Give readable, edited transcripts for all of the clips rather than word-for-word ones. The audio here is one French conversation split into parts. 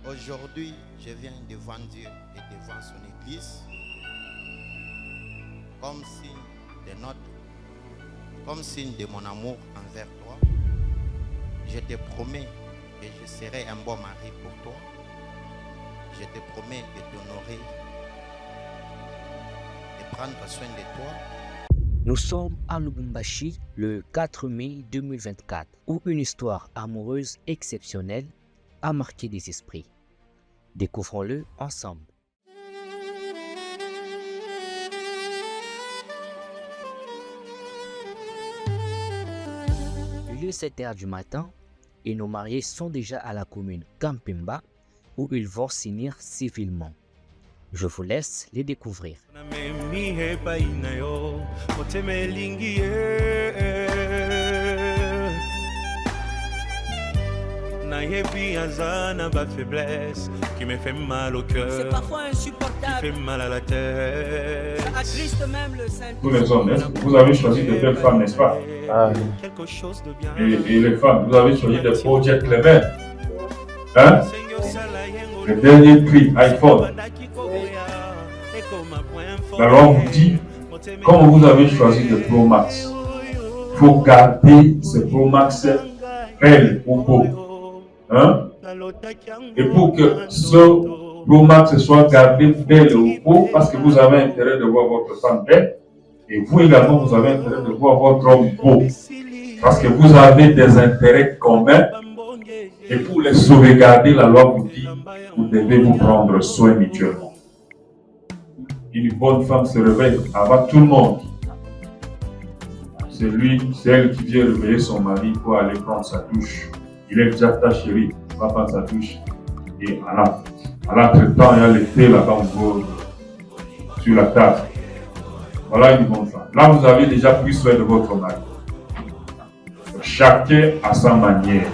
Aujourd'hui, je viens devant Dieu et devant son Église comme signe de comme signe de mon amour envers toi. Je te promets que je serai un bon mari pour toi. Je te promets de t'honorer, de prendre soin de toi. Nous sommes à Lubumbashi le 4 mai 2024, où une histoire amoureuse exceptionnelle a marqué des esprits. Découvrons-le ensemble. Il est 7 h du matin et nos mariés sont déjà à la commune Kampimba où ils vont s'unir civilement. Je vous laisse les découvrir. Qui me fait mal au cœur. C'est parfois insupportable. Qui fait mal à la tête. Ça attriste même le Saint. Tous les hommes, vous avez choisi de belles femmes, n'est-ce pas? Quelque chose de bien. Et les femmes, vous avez choisi de Project Clement. Hein? Le dernier prix, iPhone. La loi vous dit, comme vous avez choisi de Pro Max, il faut garder ce Pro Max belle ou beau. Hein? Et pour que ce Pro Max soit gardé belle ou beau, parce que vous avez intérêt de voir votre femme belle, et vous également, vous avez intérêt de voir votre homme beau, parce que vous avez des intérêts communs, et pour les sauvegarder, la loi vous dit, vous devez vous prendre soin mutuellement. Une bonne femme se réveille avant tout le monde. C'est elle qui vient réveiller son mari pour aller prendre sa douche. Il est déjà ta chérie, il va prendre sa douche. Et en l'entretemps, il y a le thé là-bas sur la table. Voilà une bonne femme. Là, vous avez déjà pris soin de votre mari. Chacun à sa manière.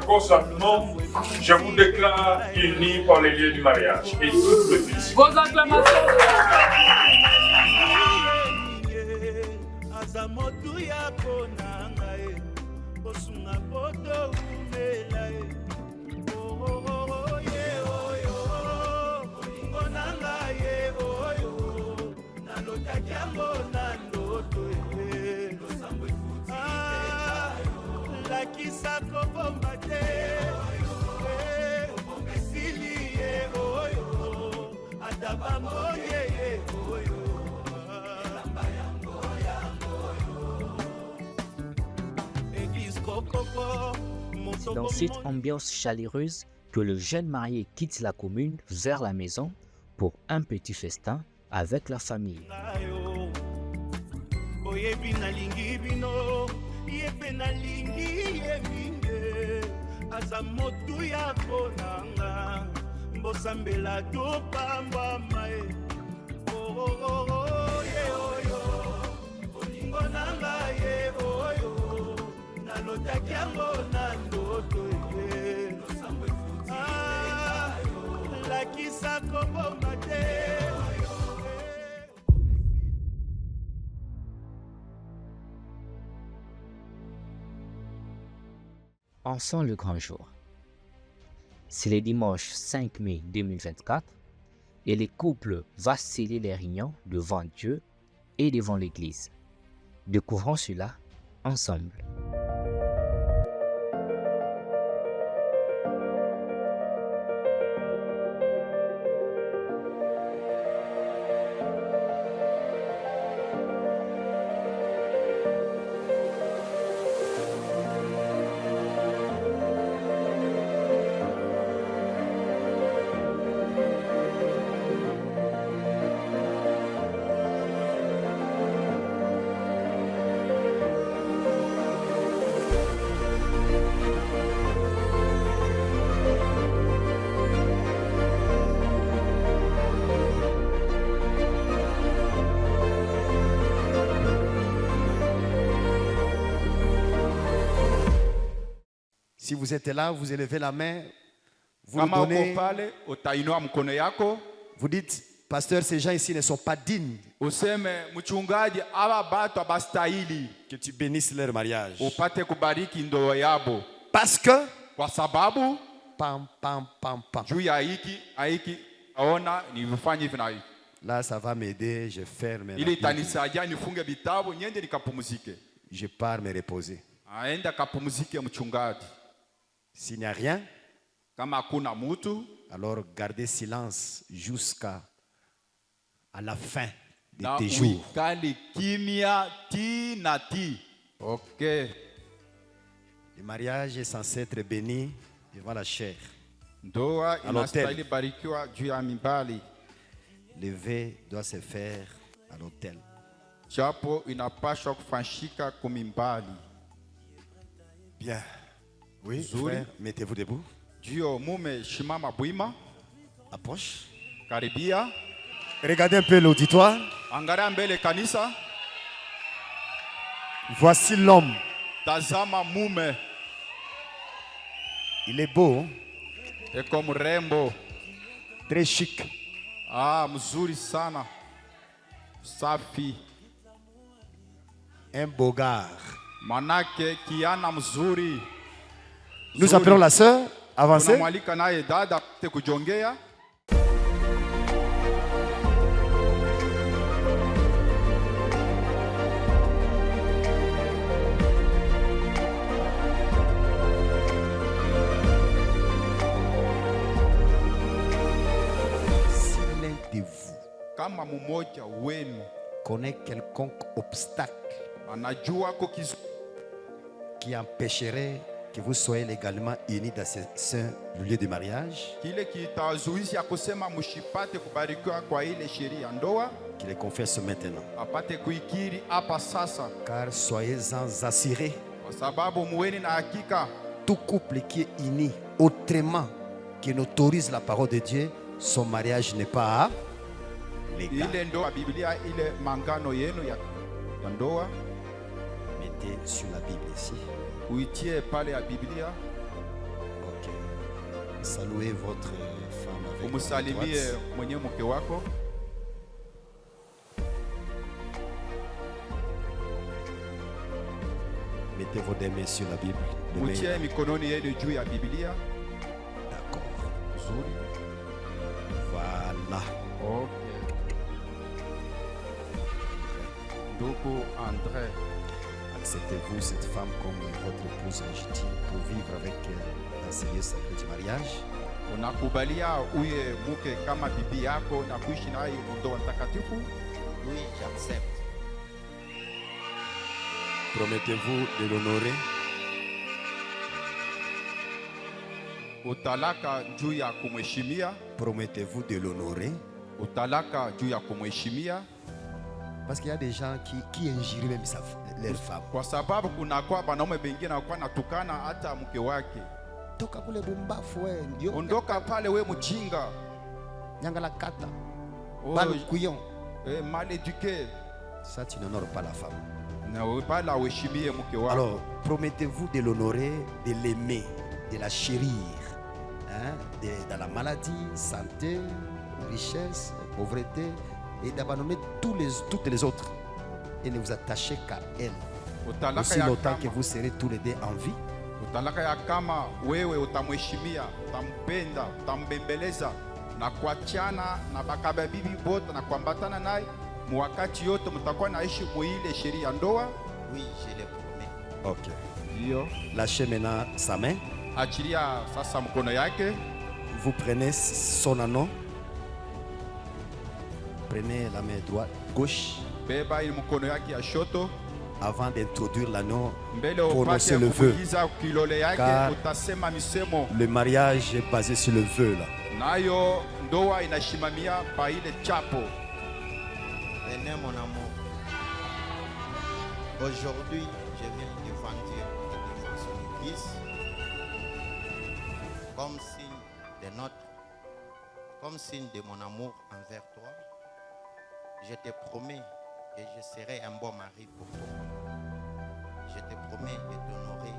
Consentement, je vous déclare unis par les lieux du mariage et toutes les filles. Vos acclamations. C'est dans cette ambiance chaleureuse que le jeune marié quitte la commune vers la maison pour un petit festin avec la famille. On sent le grand jour. C'est le dimanche 5 mai 2024 et les couples vont sceller les réunions devant Dieu et devant l'Église. Découvrons cela ensemble. Si vous êtes là, vous élevez la main, vous nous Kama uko donnez, pale utainua mkono yako vous dites, pasteur, ces gens ici ne sont pas dignes useme mchungaji, aba batu abastahili que tu bénisses leur mariage. upate kubariki ndoa yabo, Parce que, kwa sababu pam, pam, pam, pam. juu ya hiki aona nifanye hivi na hivi, Là, ça va m'aider, je ferme la ili Bible. itanisaidia nifunge vitabu niende nikapumzike. Je pars me reposer. Aenda kapumzike mchungaji. S'il n'y a rien, Kama hakuna mtu, alors gardez silence jusqu'à la fin de na tes jours. uikale kimya ti na ti. Okay. Le mariage est censé être béni devant la chair. Ndoa À l'hôtel. inastahili barikiwa juu ya mimbali, Le vœu doit se faire à l'hôtel. japo inapashwa kufanyika kumimbali. Bien. Oui, Zuri. frère, mettez-vous debout. Juu mume shimama bwima, Approche. karibia, Regardez un peu l'auditoire. angalia mbele kanisa, Voici l'homme. tazama mume Il est beau, eko mrembo, très chic. mzuri sana, safi, Un beau gars. manake kiana mzuri. Nous Zuri. appelons la sœur. Avancez. Tunamwalika naye dada apate kujongea. Si l'un de vous Kama mmoja wenu connaît quelconque obstacle anajua ko qui empêcherait que vous soyez légalement unis dans ce saint lieu de mariage, kile kitazuizi kusema mshipate kubarikiwa kwa ile sheria ya ndoa, qu'il le confesse maintenant. apate kuikiri hapa sasa, Car soyez-en assurés, kwa sababu muweni na hakika tout couple qui est uni autrement que n'autorise la parole de Dieu, son mariage n'est pas légal. ile ndoa Biblia, ile mangano yenu ya ndoa Mettez sur la Bible ici. uitie pale ya Biblia, Ok. Saluez votre femme avec la main umsalimie droite. mwenye mke wako. Mettez vos deux mains sur la Bible. Les mains Mutie là. mikononi yenu juu ya Biblia. D'accord. Nzuri. Voilà. Okay. Ndugu Andre, Acceptez-vous cette femme comme votre épouse légitime pour vivre avec elle dans ce lieu sacré du mariage? unakubalia uye mke kama bibi yako na kuishi naye ndoa takatifu? Oui, j'accepte. Promettez-vous de l'honorer? Utalaka juu ya kumheshimia? Promettez-vous de l'honorer? Utalaka juu ya kumheshimia? Parce qu'il y a des gens qui injurient même leur femme. Kwa sababu kuna kwa wanaume wengine wanakuwa natukana hata mke wake. Toka kule bumbafu we, ndio Ondoka pale we mjinga. nyanga la kata. Oh, Balu couillon. mal éduqué. Ça, tu n'honores pas la femme. Na pala uheshimie mke wako. Alors, promettez-vous de l'honorer, de l'aimer, de la chérir. Hein, dans la maladie, santé, richesse, pauvreté, et d'abandonner toutes les autres. Et ne vous attachez qu'à elle. Utalaka Aussi ya longtemps que kama, vous serez tous les deux en vie. utalaka ya kama wewe utamheshimia, utampenda, utambembeleza na kuachana na bakababibi bote na kuambatana naye mwakati yote mtakuwa naishi muile sheria ya ndoa. Oui, je le promets. Ok. Ndio. Lâchez maintenant sa main. Achilia sasa mkono yake. Vous prenez son anneau. Prenez la main droite, gauche. Beba ile mkono yake ya shoto. Avant d'introduire l'anneau, Mbele upate prononcez le vœu. kuingiza kilole yake, Car utasema misemo. le mariage est basé sur le vœu là. Nayo ndoa inashimamia pa ile chapo. Venez mon amour. Aujourd'hui, je viens devant Dieu et devant son Église comme signe de mon amour envers toi. Je te promets que je serai un bon mari pour toi. Je te promets de t'honorer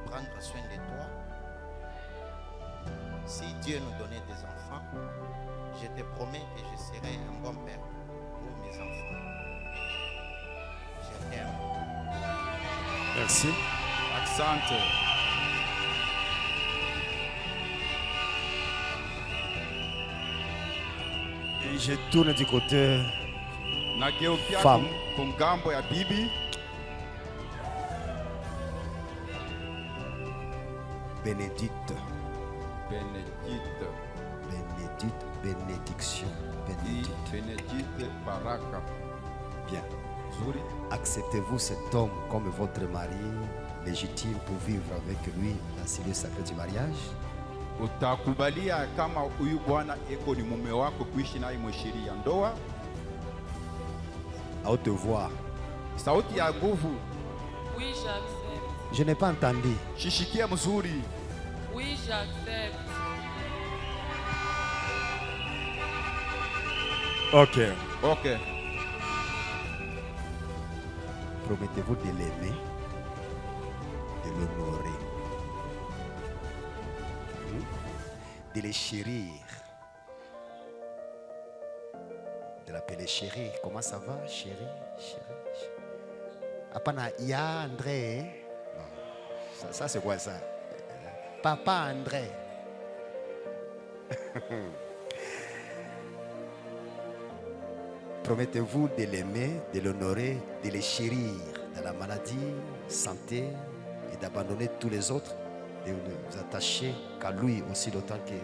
prendre soin de toi. Si Dieu nous donnait des enfants, je te promets que je serai un bon père pour mes enfants. Je t'aime. Merci. Asante. Et je tourne du côté. Nageukia Femme. kungambo ya bibi. Bénédicte. Benedicte. Bénédicte. Bénédiction. Bénédicte. Benedicte Baraka. Bien. Zuri. Acceptez-vous cet homme comme votre mari légitime pour vivre avec lui dans ce lieu sacré du mariage? Utakubalia kama huyu bwana eko ni mume wako kuishi naye mweshiri ya ndoa? À haute voix. Sauti ya nguvu. Oui, j'accepte. Je n'ai pas entendu. Shishikia mzuri. Oui, j'accepte. Ok. Ok. Promettez-vous de l'aimer, de l'honorer, de le chérir, de l'appeler chérie. Comment ça va, chérie? Chérie. Apana, ya André. Non. Ça c'est quoi ça? Papa André. Promettez-vous de l'aimer, de l'honorer, de le chérir dans la maladie, santé, et d'abandonner tous les autres, de vous attacher qu'à lui aussi d'autant que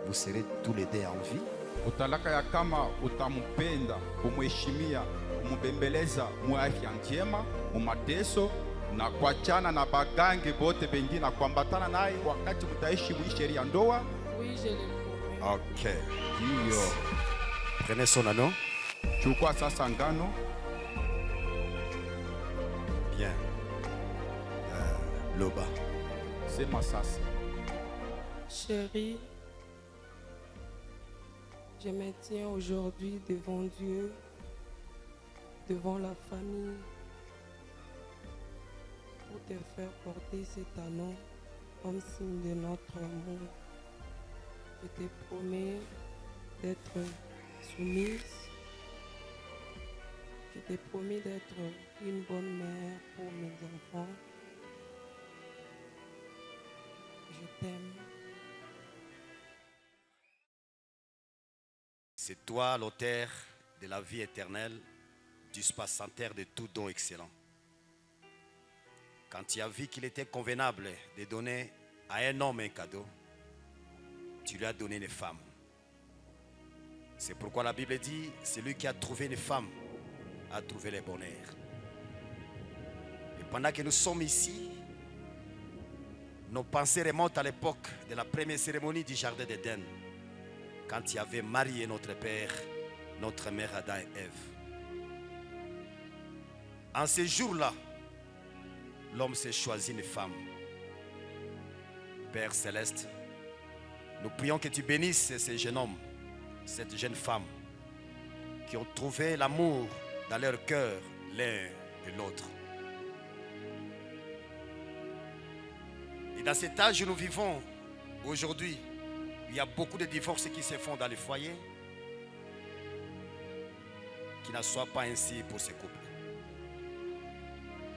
vous serez tous les deux en vie. Utalaka ya kama utampenda, kumheshimia, kumbembeleza muafya njema, mumateso na kuachana na bagange bote bengine na kuambatana naye wakati mtaishi mwisheri ya ndoa. Oui, je le promets. Ok. Hiyo. Prenez son anneau. Chukua sasa ngano. Bien. Loba. Sema sasa. Chérie, je me tiens aujourd'hui devant Dieu, devant la famille, pour te faire porter cet anneau comme signe de notre amour. Je te promets d'être soumise. Je te promets d'être une bonne mère pour mes enfants. Je t'aime. C'est toi l'auteur de la vie éternelle, dispensateur de tout don excellent. Quand tu as vu qu'il était convenable de donner à un homme un cadeau, tu lui as donné une femme. C'est pourquoi la Bible dit, celui qui a trouvé une femme a trouvé le bonheur. Et pendant que nous sommes ici, nos pensées remontent à l'époque de la première cérémonie du jardin d'Éden, quand il y avait Marie et notre père, notre mère Adam et Ève. En ce jour-là, l'homme s'est choisi une femme. Père céleste, nous prions que tu bénisses ce jeune homme, cette jeune femme, qui ont trouvé l'amour dans leur cœur l'un de l'autre. Et dans cet âge où nous vivons aujourd'hui, il y a beaucoup de divorces qui se font dans les foyers. Qu'il n'en soit pas ainsi pour ces couples.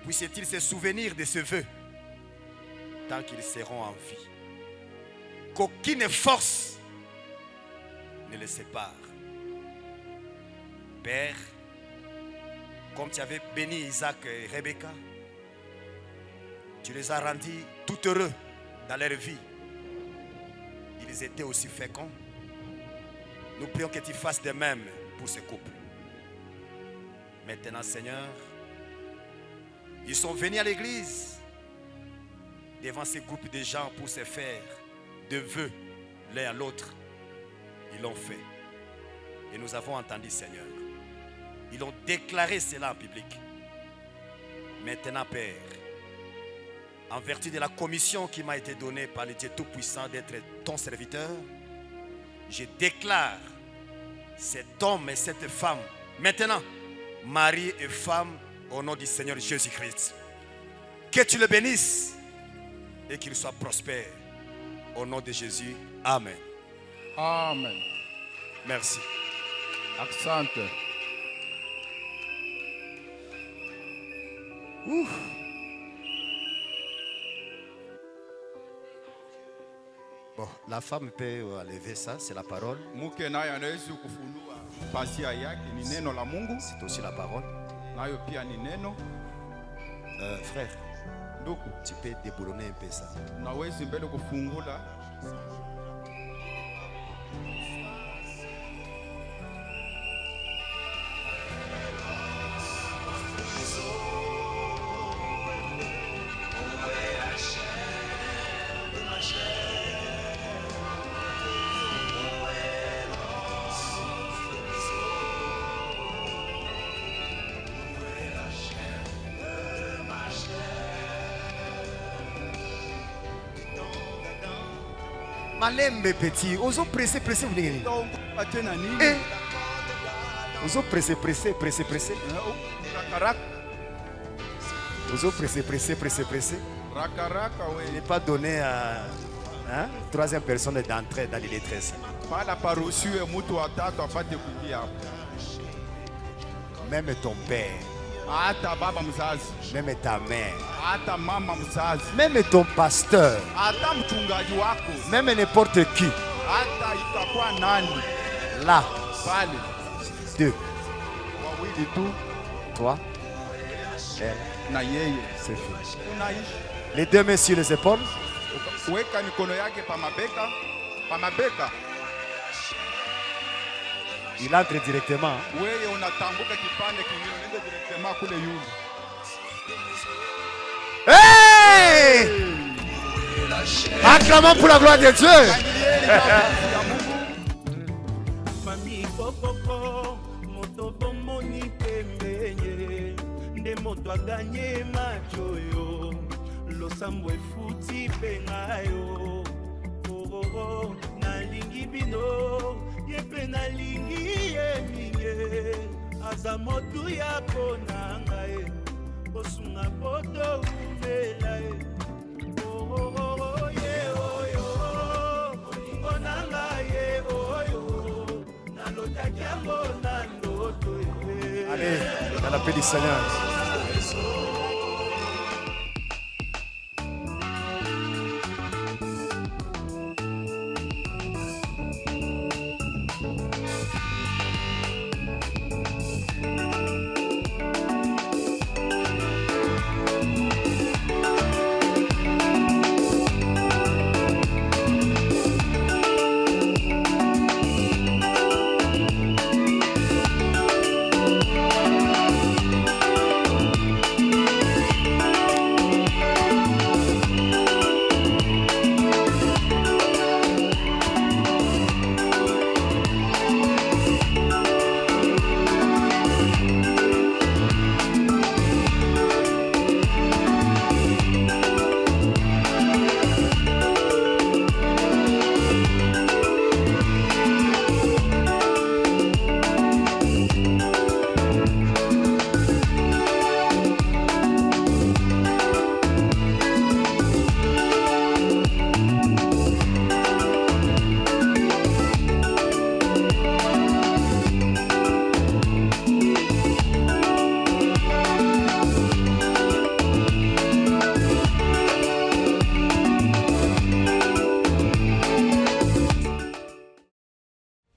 Puissent-ils se souvenir de ce vœu tant qu'ils seront en vie. Qu'aucune force ne les sépare. Père, comme tu avais béni Isaac et Rebecca, tu les as rendus tout heureux dans leur vie. Ils étaient aussi féconds. Nous prions que tu fasses de même pour ce couple. Maintenant, Seigneur, ils sont venus à l'église devant ce groupe de gens pour se faire de vœux l'un à l'autre. Ils l'ont fait. Et nous avons entendu, Seigneur. Ils ont déclaré cela en public. Maintenant, Père, en vertu de la commission qui m'a été donnée par le Dieu Tout-Puissant d'être ton serviteur, je déclare cet homme et cette femme, maintenant, mari et femme, au nom du Seigneur Jésus-Christ. Que tu le bénisses et qu'il soit prospère. Au nom de Jésus, Amen. Amen. Merci. Asante. Bon, la femme peut enlever ça, c'est la parole. Mke naye anaweza kufunua pasia yake, ni neno la Mungu. C'est aussi la parole. Nayo pia ni neno. Frère, Ndugu, tu peux déboulonner un peu ça. nawezi mbele kufungula. Malembe petit, oso pressé, pressé, vous dites. Atena nini? Eh, oso pressé, pressé, pressé, pressé. Rakaraka, Oso pressé, pressé, pressé, pressé. rakaraka Il n'est we. pas donné à troisième personne d'entrer dans l'illettresse. Pala paruhusiwe mtu watatu apate kuingia hapo. Même ton père, Hata baba mzazi, même ta mère, hata mama mzazi, même ton pasteur, hata mchungaji wako, même n'importe qui. hata itakuwa nani Là, pale, deux, wawili tu toi, elle, na yeye. c'est fini. Unaishi Les deux mains sur les épaules. weka mikono yake pa mabeka, pa mabeka. Il entre directement. Wewe unatanguka kipande kingine, unaenda directement kule yule. Hey! Acclamons pour la gloire de Dieu. Famille Kokoko, moto bomoni pembenye, nde moto aganye macho yo, losambo efuti pengayo. Oh oh oh, nalingi bino, yepe nalingi ye minye, aza motu ya konanga e, osunga poto umela e. Oh oh oh oh ye oh yo, olingo nanga ye oh yo. Allez, dans la paix du Seigneur.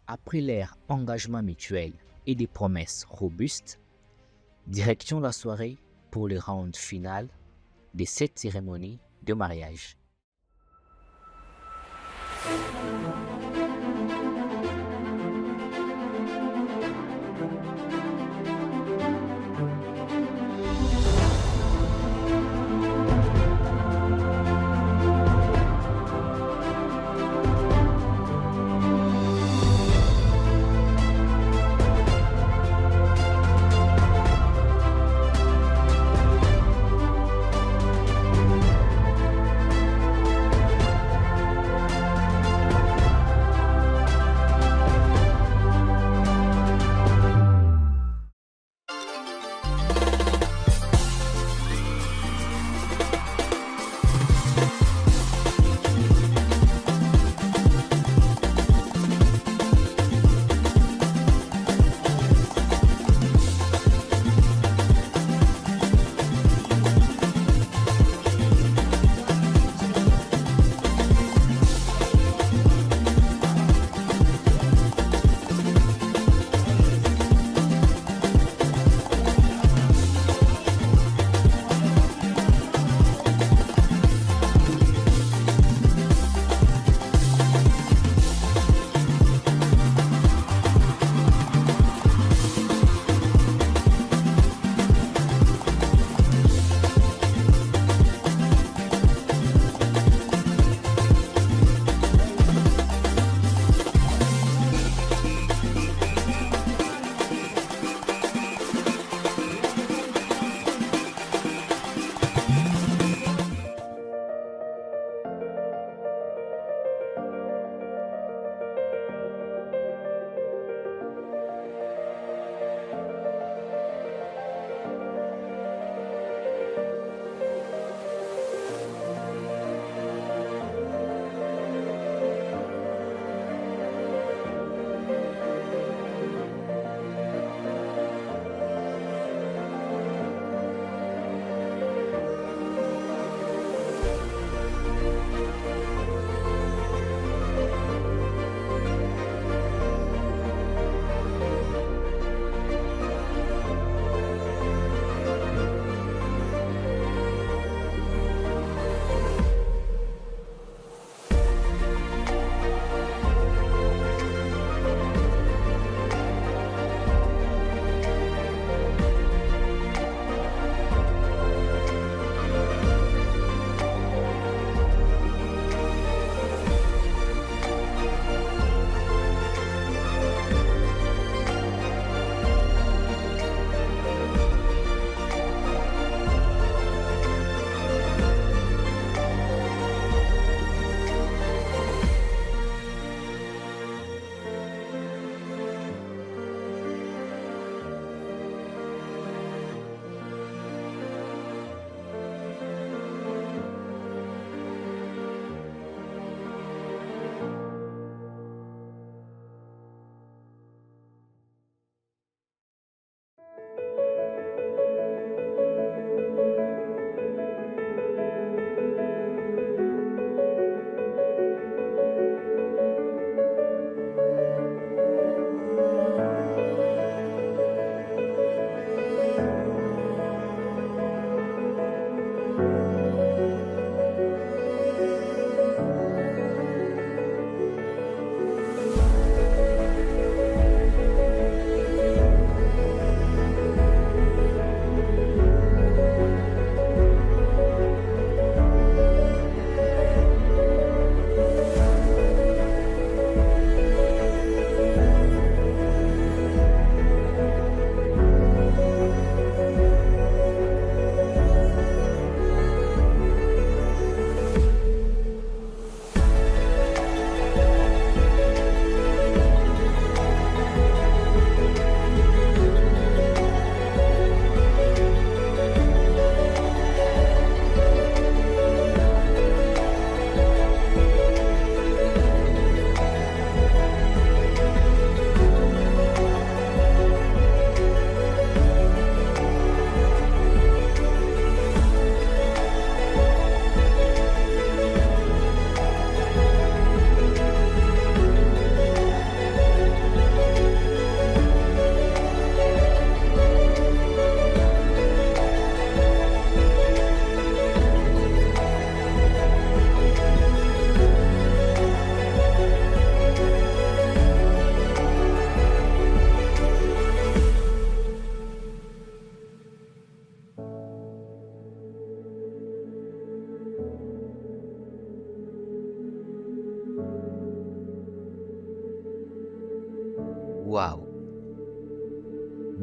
Après leur engagement mutuel et des promesses robustes, direction la soirée pour le round final de cette cérémonie de mariage.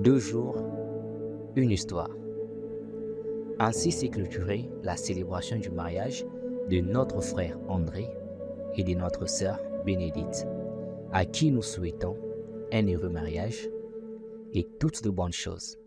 2 jours, une histoire. Ainsi s'est clôturée la célébration du mariage de notre frère André et de notre sœur Bénédicte, à qui nous souhaitons un heureux mariage et toutes de bonnes choses.